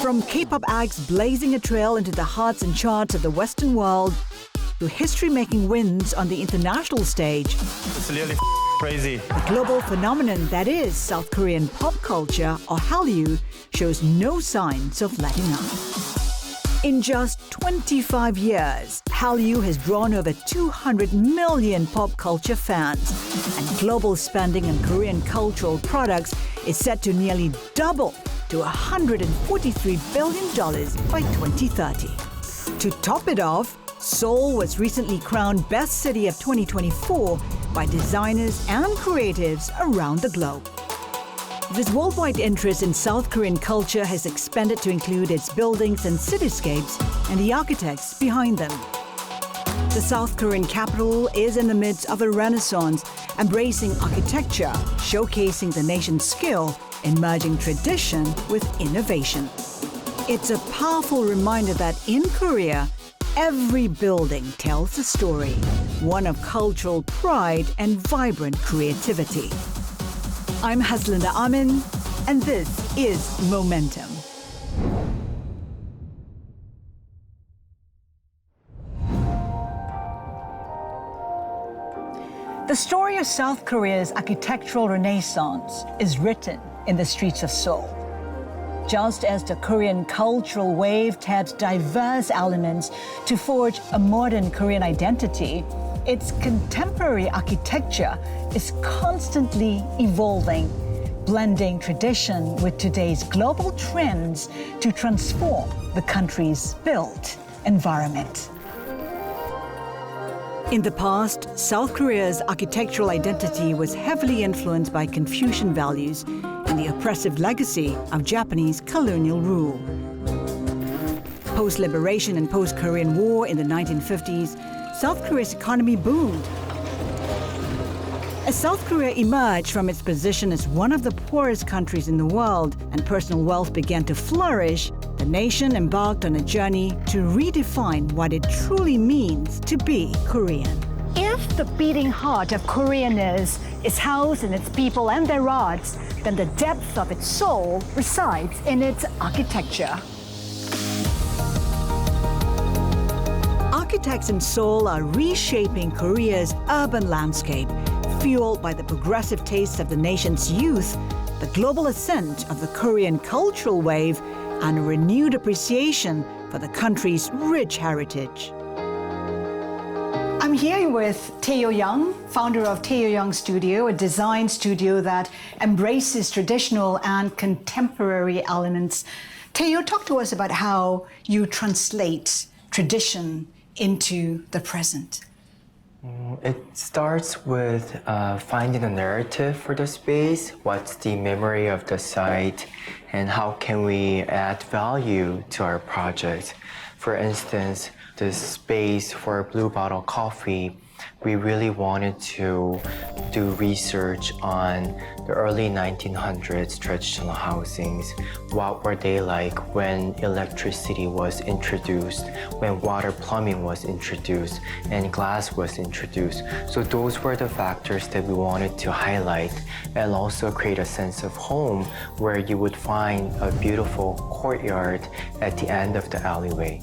From K-pop acts blazing a trail into the hearts and charts of the Western world, to history-making wins on the international stage, It's really crazy. the global phenomenon that is South Korean pop culture, or Hallyu, shows no signs of letting up. In just 25 years, Hallyu has drawn over 200 million pop culture fans, and global spending on Korean cultural products is set to nearly double to $143 billion by 2030. To top it off, Seoul was recently crowned Best City of 2024 by designers and creatives around the globe. This worldwide interest in South Korean culture has expanded to include its buildings and cityscapes and the architects behind them. The South Korean capital is in the midst of a renaissance, embracing architecture, showcasing the nation's skill in merging tradition with innovation. It's a powerful reminder that in Korea, every building tells a story, one of cultural pride and vibrant creativity. I'm Haslinda Amin, and this is Momentum. The story of South Korea's architectural renaissance is written in the streets of Seoul. Just as the Korean cultural wave tapped diverse elements to forge a modern Korean identity, its contemporary architecture is constantly evolving, blending tradition with today's global trends to transform the country's built environment. In the past, South Korea's architectural identity was heavily influenced by Confucian values and the oppressive legacy of Japanese colonial rule. Post-liberation and post-Korean War in the 1950s, South Korea's economy boomed. As South Korea emerged from its position as one of the poorest countries in the world and personal wealth began to flourish, the nation embarked on a journey to redefine what it truly means to be Korean. If the beating heart of Koreanness is housed in its people and their arts, then the depth of its soul resides in its architecture. Architects in Seoul are reshaping Korea's urban landscape, fueled by the progressive tastes of the nation's youth, the global ascent of the Korean cultural wave, and a renewed appreciation for the country's rich heritage. I'm here with Tae Young, founder of Tae Young Studio, a design studio that embraces traditional and contemporary elements. Tae, talk to us about how you translate tradition into the present. It starts with finding a narrative for the space, what's the memory of the site, and how can we add value to our project. For instance, this space for Blue Bottle Coffee, we really wanted to do research on the early 1900s traditional housings. What were they like when electricity was introduced, when water plumbing was introduced, and glass was introduced. So those were the factors that we wanted to highlight and also create a sense of home where you would find a beautiful courtyard at the end of the alleyway.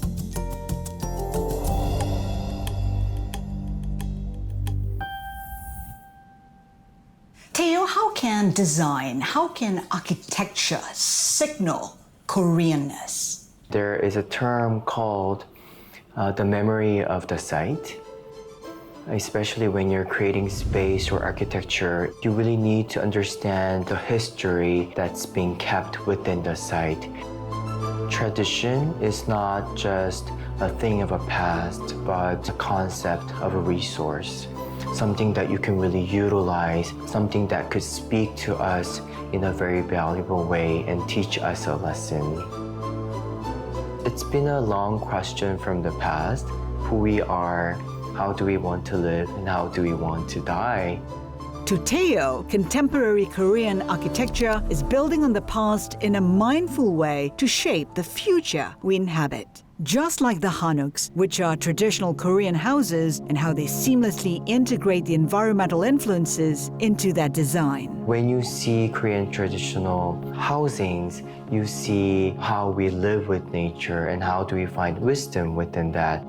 Tae, how can design, how can architecture signal Koreanness? There is a term called the memory of the site. Especially when you're creating space or architecture, you really need to understand the history that's being kept within the site. Tradition is not just a thing of a past, but a concept of a resource. Something that you can really utilize, something that could speak to us in a very valuable way and teach us a lesson. It's been a long question from the past, who we are, how do we want to live, and how do we want to die? To Tae, contemporary Korean architecture is building on the past in a mindful way to shape the future we inhabit. Just like the hanuks, which are traditional Korean houses, and how they seamlessly integrate the environmental influences into their design. When you see Korean traditional housings, you see how we live with nature and how do we find wisdom within that.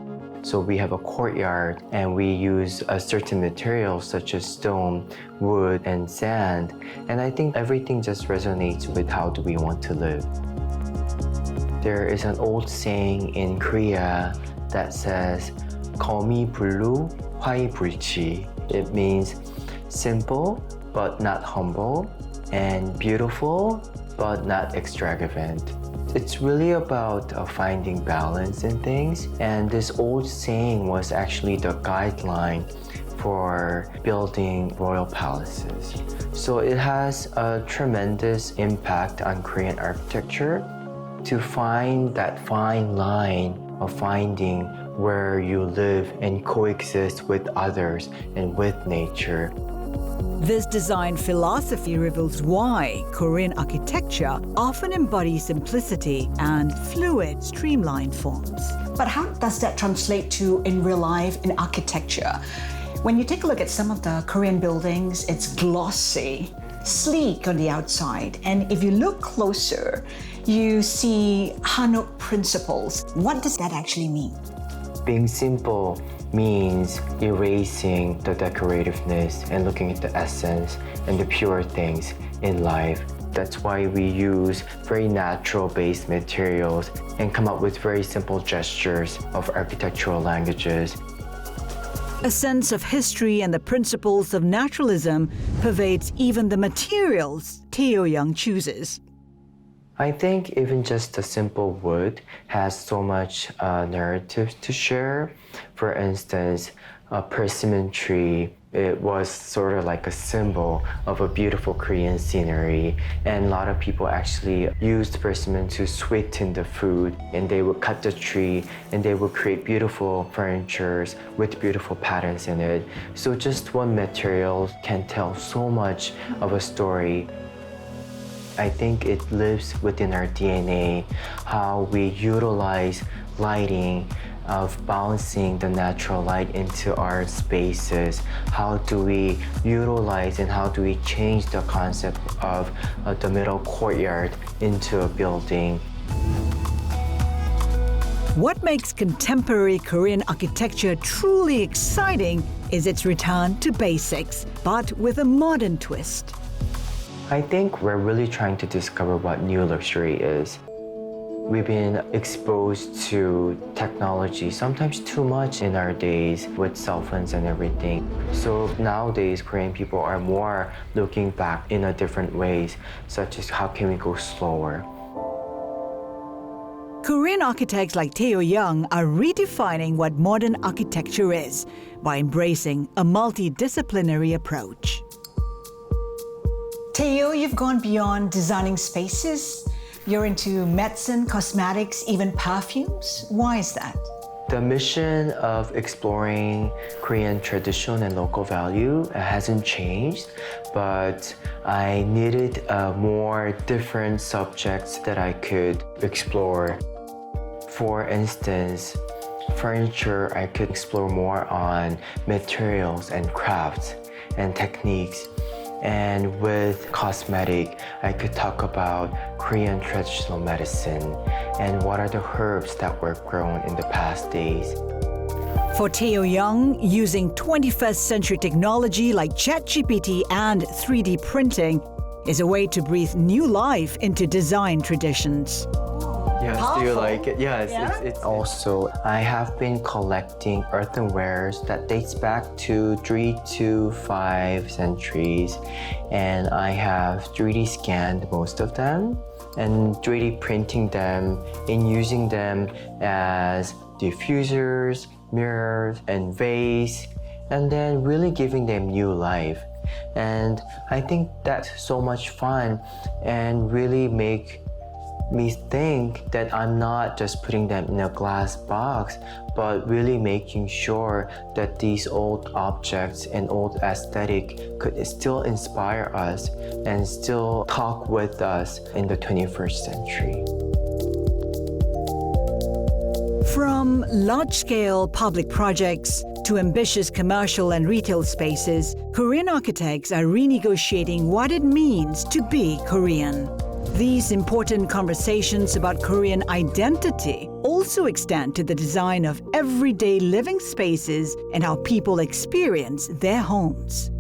So we have a courtyard and we use a certain materials such as stone, wood, and sand. And I think everything just resonates with how do we want to live. There is an old saying in Korea that says, 거미 불루, 화이 불치. It means simple but not humble, and beautiful but not extravagant. It's really about finding balance in things, and this old saying was actually the guideline for building royal palaces. So it has a tremendous impact on Korean architecture. To find that fine line of finding where you live and coexist with others and with nature. This design philosophy reveals why Korean architecture often embodies simplicity and fluid, streamlined forms. But how does that translate to in real life in architecture? When you take a look at some of the Korean buildings, it's glossy, sleek on the outside. And if you look closer, you see Hanok principles. What does that actually mean? Being simple means erasing the decorativeness and looking at the essence and the pure things in life. That's why we use very natural-based materials and come up with very simple gestures of architectural languages. A sense of history and the principles of naturalism pervades even the materials Teo Young chooses. I think even just the simple wood has so much narrative to share. For instance, a persimmon tree, it was sort of like a symbol of a beautiful Korean scenery. And a lot of people actually used persimmon to sweeten the food. And they would cut the tree and they would create beautiful furnitures with beautiful patterns in it. So just one material can tell so much of a story. I think it lives within our DNA, how we utilize lighting, of bouncing the natural light into our spaces. How do we utilize and how do we change the concept of the middle courtyard into a building? What makes contemporary Korean architecture truly exciting is its return to basics, but with a modern twist. I think we're really trying to discover what new luxury is. We've been exposed to technology, sometimes too much in our days with cell phones and everything. So nowadays, Korean people are more looking back in a different ways, such as how can we go slower? Korean architects like Teo Young are redefining what modern architecture is by embracing a multidisciplinary approach. Teo, you've gone beyond designing spaces. You're into medicine, cosmetics, even perfumes. Why is that? The mission of exploring Korean tradition and local value hasn't changed, but I needed more different subjects that I could explore. For instance, furniture, I could explore more on materials and crafts and techniques. And with cosmetic, I could talk about Korean traditional medicine and what are the herbs that were grown in the past days. For Teo Young, using 21st century technology like ChatGPT and 3D printing is a way to breathe new life into design traditions. Yes, do you like it? Yes, Yeah? it's also, I have been collecting earthenwares that dates back to 3 to 5 centuries, and I have 3D scanned most of them and 3D printing them and using them as diffusers, mirrors, and vase, and then really giving them new life. And I think that's so much fun and really make me think that I'm not just putting them in a glass box, but really making sure that these old objects and old aesthetic could still inspire us and still talk with us in the 21st century. From large-scale public projects to ambitious commercial and retail spaces, Korean architects are renegotiating what it means to be Korean. These important conversations about Korean identity also extend to the design of everyday living spaces and how people experience their homes.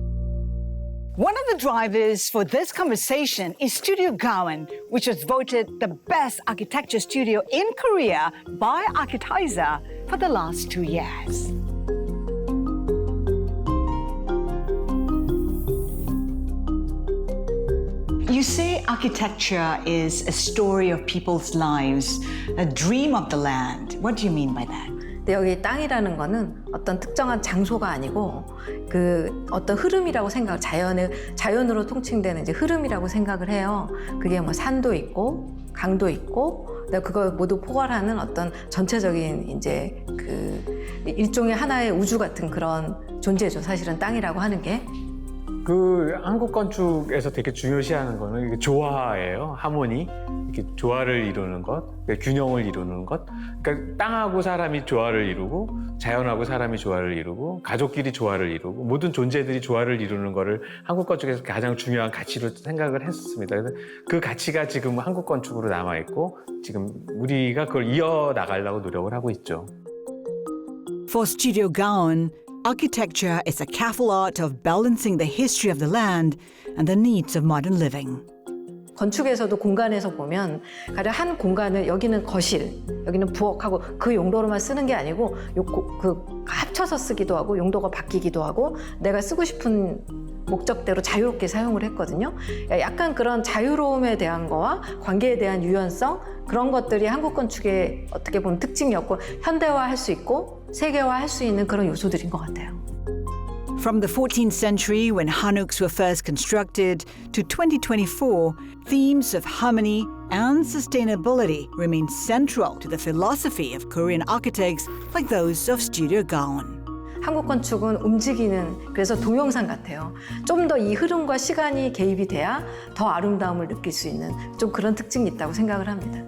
One of the drivers for this conversation is Studio Gowan, which was voted the best architecture studio in Korea by Architizer for the last 2 years. You say architecture is a story of people's lives, a dream of the land. What do you mean by that? 근데 여기 땅이라는 거는 어떤 특정한 장소가 아니고 그 어떤 흐름이라고 자연으로 통칭되는 이제 흐름이라고 생각을 해요. 그게 뭐 산도 있고 강도 있고 그걸 모두 포괄하는 어떤 전체적인 이제 그 일종의 하나의 우주 같은 그런 존재죠. 사실은 땅이라고 하는 게. 그 한국 건축에서 되게 중요시하는 거는 이게 조화예요. 하모니, 이렇게 조화를 이루는 것, 균형을 이루는 것. 그러니까 땅하고 사람이 조화를 이루고, 자연하고 사람이 조화를 이루고, 가족끼리 조화를 이루고, 모든 존재들이 조화를 이루는 거를 한국 건축에서 가장 중요한 가치로 생각을 했었습니다. 그래서 그 가치가 지금 한국 건축으로 남아 있고, 지금 우리가 그걸 이어 나가려고 노력을 하고 있죠. For Studio Gowan, architecture is a careful art of balancing the history of the land and the needs of modern living. 건축에서도 공간에서 보면 가령 한 공간을 여기는 거실, 여기는 부엌하고 그 용도로만 쓰는 게 아니고 합쳐서 쓰기도 하고 용도가 바뀌기도 하고 내가 쓰고 싶은 목적대로 자유롭게 사용을 했거든요. 약간 그런 자유로움에 대한 거와 관계에 대한 유연성 그런 것들이 한국 건축의 어떻게 보면 특징이었고 현대화할 수 있고 세계화할 수 있는 그런 요소들인 것 같아요. From the 14th century, when Hanuks were first constructed, to 2024, themes of harmony and sustainability remain central to the philosophy of Korean architects like those of Studio Gowan. 한국 건축은 움직이는 그래서 동영상 같아요. 좀 더 이 흐름과 시간이 개입이 돼야 더 아름다움을 느낄 수 있는 좀 그런 특징이 있다고 생각을 합니다.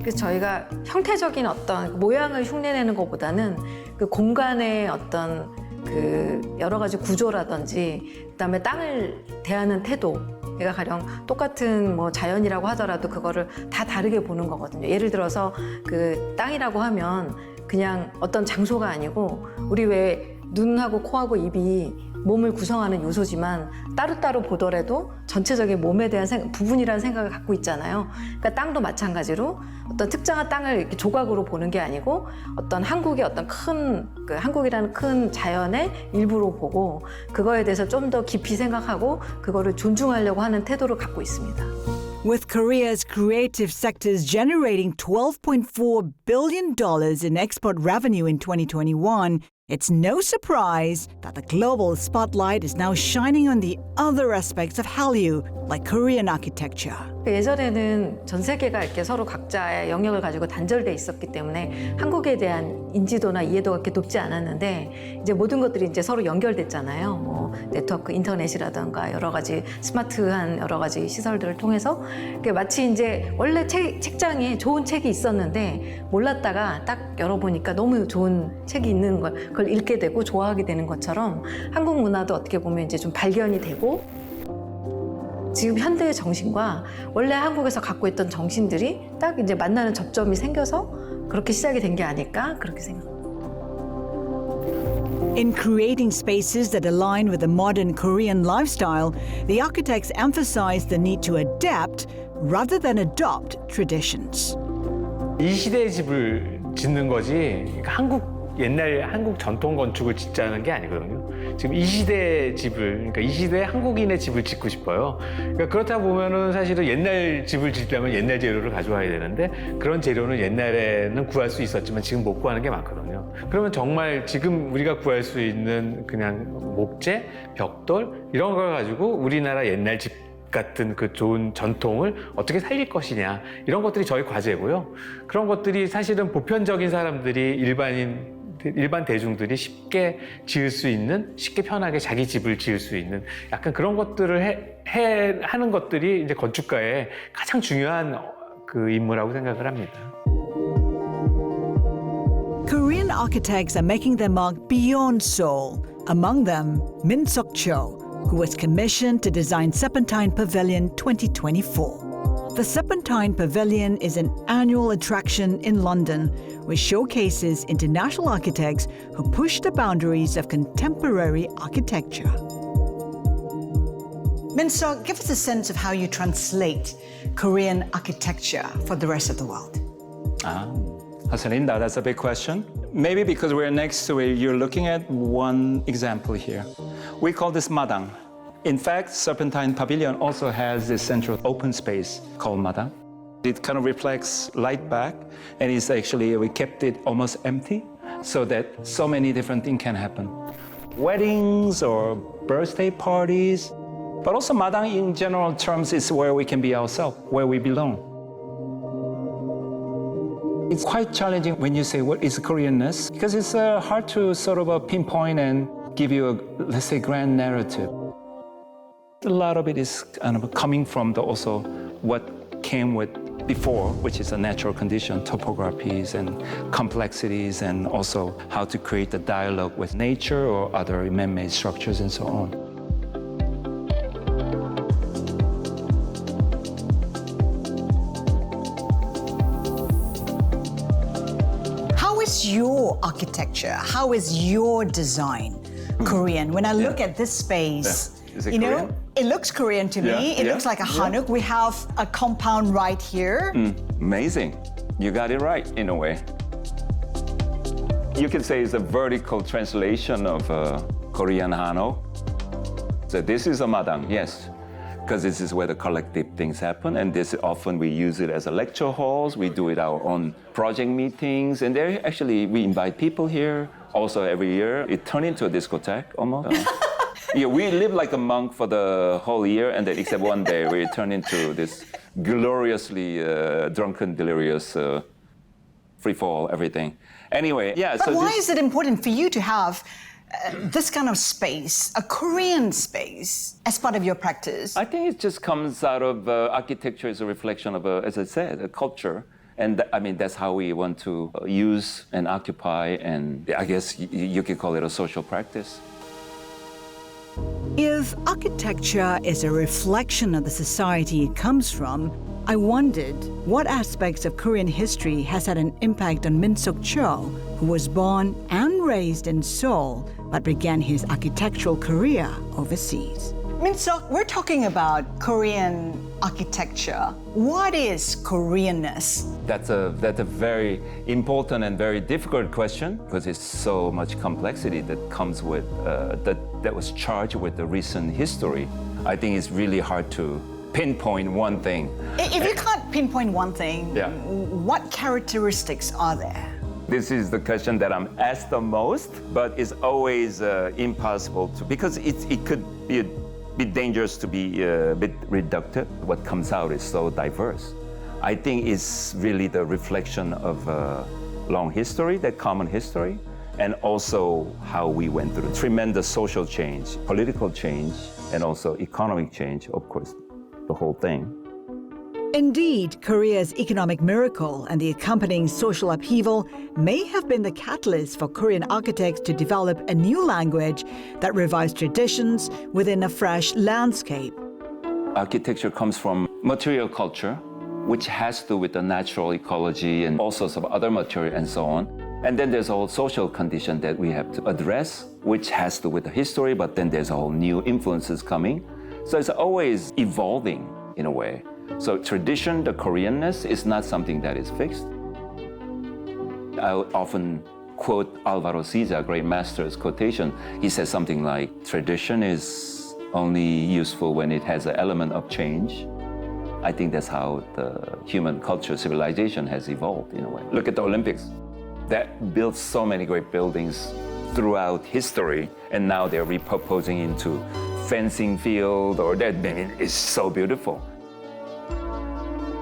그래서 저희가 형태적인 어떤 모양을 흉내내는 것보다는 그 공간의 어떤 그 여러 가지 구조라든지 그다음에 땅을 대하는 태도 내가 가령 똑같은 뭐 자연이라고 하더라도 그거를 다 다르게 보는 거거든요. 예를 들어서 그 땅이라고 하면 그냥 어떤 장소가 아니고 우리 왜 눈하고 코하고 입이 몸을 구성하는 요소지만 따로따로 보더라도 전체적인 몸에 대한 부분이라는 생각을 갖고 있잖아요. 그러니까 땅도 마찬가지로 어떤 특정한 땅을 이렇게 조각으로 보는 게 아니고 어떤 한국의 어떤 한국이라는 큰 자연의 일부로 보고 그거에 대해서 좀 더 깊이 생각하고 그거를 존중하려고 하는 태도를 갖고 있습니다. With Korea's creative sectors generating $12.4 billion in export revenue in 2021, it's no surprise that the global spotlight is now shining on the other aspects of Hallyu, like Korean architecture. 예전에는 전 세계가 이렇게 서로 각자의 영역을 가지고 단절돼 있었기 때문에 한국에 대한 인지도나 이해도가 그렇게 높지 않았는데 이제 모든 것들이 이제 서로 연결됐잖아요. 뭐 네트워크, 인터넷이라든가 여러 가지 스마트한 여러 가지 시설들을 통해서 마치 이제 원래 책장에 좋은 책이 있었는데 몰랐다가 딱 열어보니까 너무 좋은 책이 있는 그걸 읽게 되고 좋아하게 되는 것처럼 한국 문화도 어떻게 보면 이제 좀 발견이 되고 지금 현대의 정신과 원래 한국에서 갖고 있던 정신들이 딱 이제 만나는 접점이 생겨서 그렇게 시작이 된 게 아닐까 그렇게 생각합니다. In creating spaces that align with the modern Korean lifestyle, the architects emphasize the need to adapt rather than adopt traditions. 이 시대의 집을 짓는 거지 그러니까 옛날 한국 전통 건축을 짓자는 게 아니거든요. 지금 이 시대의 집을, 그러니까 이 시대의 한국인의 집을 짓고 싶어요. 그러니까 그렇다 보면은 사실은 옛날 집을 짓려면 옛날 재료를 가져와야 되는데 그런 재료는 옛날에는 구할 수 있었지만 지금 못 구하는 게 많거든요. 그러면 정말 지금 우리가 구할 수 있는 그냥 목재, 벽돌 이런 걸 가지고 우리나라 옛날 집 같은 그 좋은 전통을 어떻게 살릴 것이냐 이런 것들이 저희 과제고요. 그런 것들이 사실은 보편적인 사람들이 일반 대중들이 쉽게 지을 수 있는, 쉽게 편하게 자기 집을 지을 수 있는 약간 그런 것들을 하는 것들이 이제 건축가의 가장 중요한 그 임무라고 생각을 합니다. architects are making their mark beyond Seoul. Among them, Min Seok-cho, who was commissioned to design Serpentine Pavilion 2024. The Serpentine Pavilion is an annual attraction in London, which showcases international architects who push the boundaries of contemporary architecture. Min-seok, give us a sense of how you translate Korean architecture for the rest of the world. Haslinda, that's a big question. Maybe because we're next to it, you're looking at one example here. We call this madang. In fact, Serpentine Pavilion also has this central open space called madang. It kind of reflects light back, and it's actually, we kept it almost empty so that so many different things can happen. Weddings or birthday parties, but also madang in general terms is where we can be ourselves, where we belong. It's quite challenging when you say what is Koreanness, because it's hard to sort of pinpoint and give you a, let's say, grand narrative. A lot of it is kind of coming from also what came with before, which is a natural condition, topographies and complexities, and also how to create the dialogue with nature or other man-made structures and so on. How is your architecture? How is your design Korean? When I look at this space, Is it Korean? It looks Korean to me. It looks like a hanok. We have a compound right here. Amazing. You got it right in a way. You can say it's a vertical translation of Korean hanok. So this is a madang, yes, because this is where the collective things happen, and this often we use it as a lecture halls. We do it our own project meetings, and there actually we invite people here. Also every year it turned into a discotheque almost. Yeah, we live like a monk for the whole year, and then except one day we turn into this gloriously drunken, delirious, free fall, everything. Anyway, yeah. But why is it important for you to have this kind of space, a Korean space, as part of your practice? I think it just comes out of architecture is a reflection of, as I said, a culture. And I mean, that's how we want to use and occupy, and I guess you could call it a social practice. If architecture is a reflection of the society it comes from, I wondered what aspects of Korean history has had an impact on Min Seok-cho, who was born and raised in Seoul but began his architectural career overseas. Min-seok, we're talking about Korean architecture. What is Koreanness? That's a very important and very difficult question, because it's so much complexity that comes with that was charged with the recent history. I think it's really hard to pinpoint one thing. If you can't pinpoint one thing, Yeah. what characteristics are there? This is the question that I'm asked the most, but it's always impossible to, because it could be a bit dangerous to be a bit reductive. What comes out is so diverse. I think it's really the reflection of long history, that common history, and also how we went through tremendous social change, political change, and also economic change, of course, the whole thing. Indeed, Korea's economic miracle and the accompanying social upheaval may have been the catalyst for Korean architects to develop a new language that revives traditions within a fresh landscape. Architecture comes from material culture, which has to do with the natural ecology and all sorts of other material and so on. And then there's a whole social condition that we have to address, which has to do with the history, but then there's a whole new influences coming. So it's always evolving in a way. So tradition, the Koreanness, is not something that is fixed. I often quote Alvaro Siza, great master's quotation. He says something like, tradition is only useful when it has an element of change. I think that's how the human culture, civilization has evolved in a way. Look at the Olympics. That built so many great buildings throughout history, and now they're repurposing into fencing field, or that, I mean, it's so beautiful.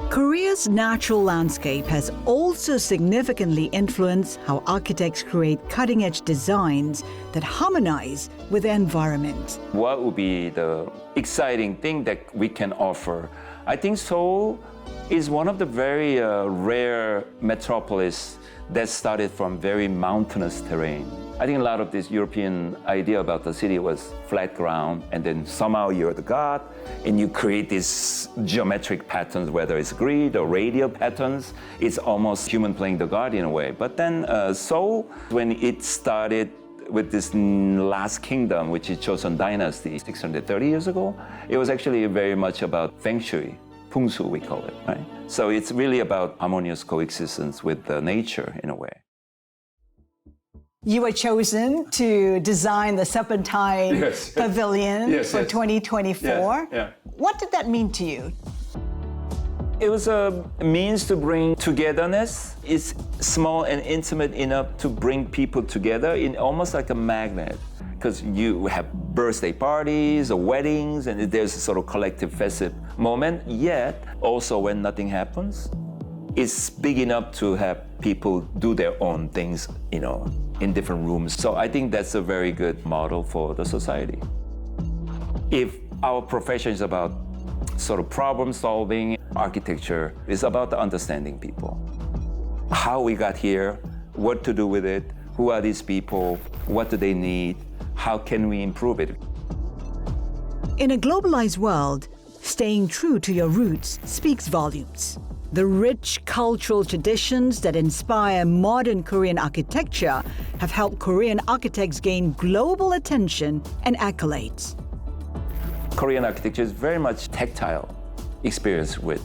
Korea's natural landscape has also significantly influenced how architects create cutting-edge designs that harmonize with the environment. What would be the exciting thing that we can offer I think Seoul is one of the very rare metropolis that started from very mountainous terrain. I think a lot of this European idea about the city was flat ground, and then somehow you're the god, and you create these geometric patterns, whether it's grid or radial patterns. It's almost human playing the god in a way. But then Seoul, when it started with this last kingdom, which is Joseon Dynasty, 630 years ago, it was actually very much about feng shui, pungsu we call it, right? So it's really about harmonious coexistence with nature in a way. You were chosen to design the Serpentine Pavilion for 2024. Yeah. What did that mean to you? It was a means to bring togetherness. It's small and intimate enough to bring people together in almost like a magnet. Because you have birthday parties or weddings, and there's a sort of collective festive moment, yet also when nothing happens, it's big enough to have people do their own things, in different rooms. So I think that's a very good model for the society. If our profession is about sort of problem solving, architecture is about understanding people. How we got here, what to do with it, who are these people, what do they need, how can we improve it? In a globalized world, staying true to your roots speaks volumes. The rich cultural traditions that inspire modern Korean architecture have helped Korean architects gain global attention and accolades. Korean architecture is very much tactile experience with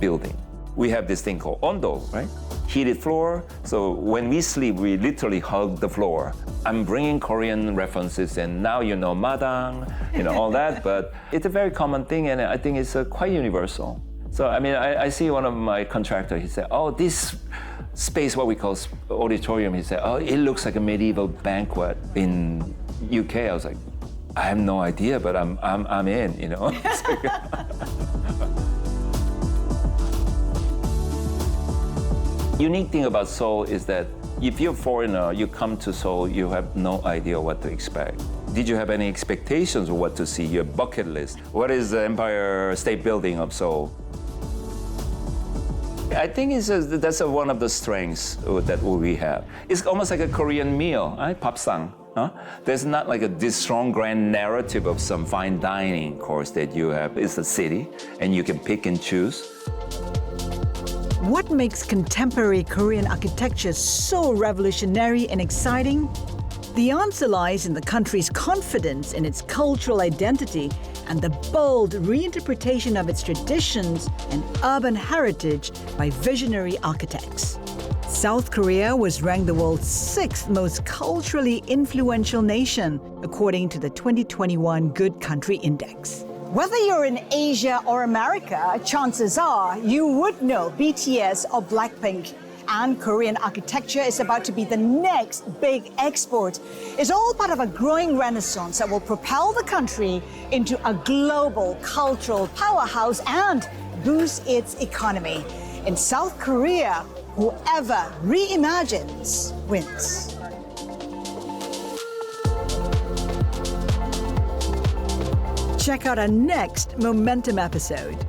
building. We have this thing called ondo, right? Heated floor. So when we sleep, we literally hug the floor. I'm bringing Korean references, and now madang, all that. But it's a very common thing, and I think it's quite universal. So I see one of my contractors. He said, "Oh, this space, what we call auditorium," he said, "Oh, it looks like a medieval banquet in UK." I was like, I have no idea, but I'm in, Unique thing about Seoul is that if you're a foreigner, you come to Seoul, you have no idea what to expect. Did you have any expectations of what to see? Your bucket list. What is the Empire State Building of Seoul? I think that's one of the strengths that we have. It's almost like a Korean meal, right? Papsang. Huh? There's not like this strong grand narrative of some fine dining course that you have. It's a city, and you can pick and choose. What makes contemporary Korean architecture so revolutionary and exciting? The answer lies in the country's confidence in its cultural identity and the bold reinterpretation of its traditions and urban heritage by visionary architects. South Korea was ranked the world's 6th most culturally influential nation, according to the 2021 Good Country Index. Whether you're in Asia or America, chances are you would know BTS or Blackpink. And Korean architecture is about to be the next big export. It's all part of a growing renaissance that will propel the country into a global cultural powerhouse and boost its economy. In South Korea, whoever reimagines wins. Check out our next Momentum episode.